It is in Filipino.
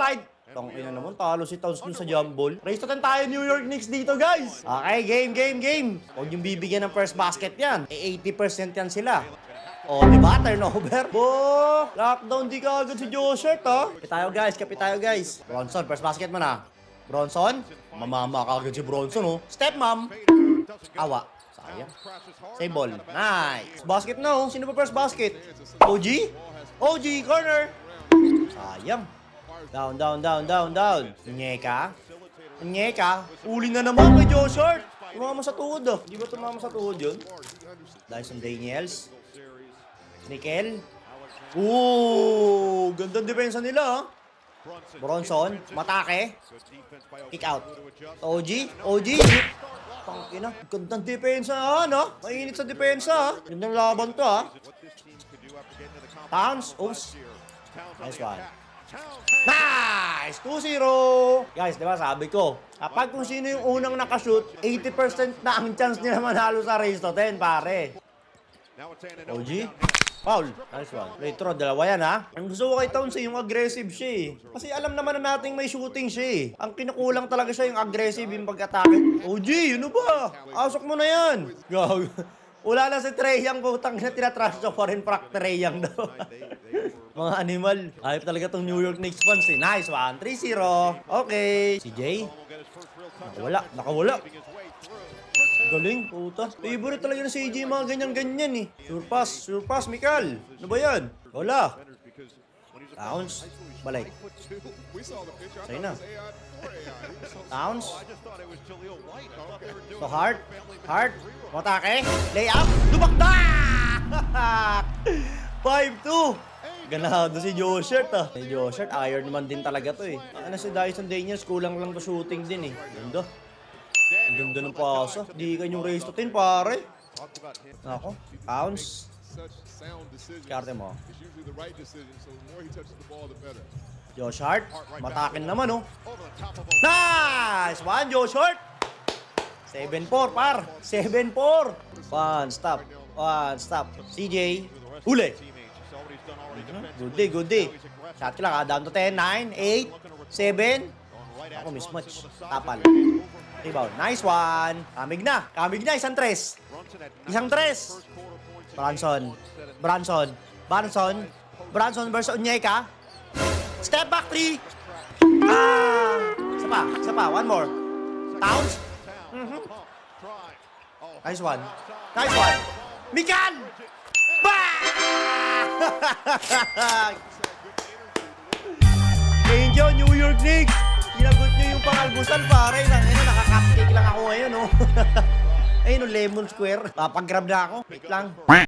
tayo. Tangina naman, talo si Towns dun sa jump ball. Race to 10 tayo, New York Knicks dito, guys. Okay, game. Huwag yung bibigyan ng first basket yan. 80% yan sila. O, diba? Turnover. Bo! Lockdown di ka agad si Joshert, ha? Kapit tayo, guys. Bronson, first basket mo na. Bronson. Mamama ka agad si Bronson, oh. Step, ma'am. Awa. Sayang. Save ball. Nice. Basket na, oh. Sino pa first basket? OG? OG, corner. Sayang. Down. Nyeka. Uli na naman kay Joshert. Tumama sa tuhod, oh. Di ba tumama sa tuhod yun? Dyson Daniels. Nickel. Ooh, gandang depensa nila, ha? Bronson, matake. Kick out. OG. Tangina, gandang depensa, ha, no? Mainit sa depensa, ha? Gandang laban to, ha? Towns. Oops. Nice one. Nice! 2-0! Guys, di ba sabi ko, kapag kung sino yung unang nakashoot, 80% na ang chance nila manalo sa race to 10, pare. OG? Foul. Nice one. Free throw, dalawa yan, ha? Ang gusto ko kay Towns yung aggressive siya, eh. Kasi alam naman na nating may shooting siya, eh. Ang kinukulang talaga siya yung aggressive yung pag-atake. OG, yun ba? Asok mo na yan. Gag. Wala na si Trae Young, putang na tinatrash to foreign frac Trae Young daw. Mga animal. Ayop talaga tong New York Knicks fans, eh. Nice one. 3-0. Okay. Si Jay. Nakawala. Galing, puta. Favorite talaga na si AJ mga ganyan-ganyan, eh. Surpass, Mikal. Ano ba yan? Wala. Towns. Balik. Sa'yo na. Towns. So, Hart. Matake. Layup. Dumakdak! 5-2. Ganado si Joshert, ah. Si Joshert, iron naman din talaga to, eh. Ano si Dyson Daniels, kulang lang to shooting din, eh. Ganda. Ang ganda ng pasa. Di ka yung race to 10, pare. Ako. Pounds. Karte mo. Josh Hart. Matakin naman, oh. Nice! One, Josh Hart. 7-4, par. 7-4. One stop. CJ. Huli. Good day. Shot ko lang, ha. Down to 10, 9, 8, 7. Ako, mismatch. Tapal. Rebound. Nice one. Kamig na, isang tres. Branson versus Onyeka. Step back 3. Isa pa. One more. Towns. Nice one. Mikal! Thank you, New York Knicks. Ginagot nyo yung pangalbusan, pare. Nakaka-cupcake lang ako ngayon, oh. Ayun, lemon square. Papagrab na ako. Wait lang.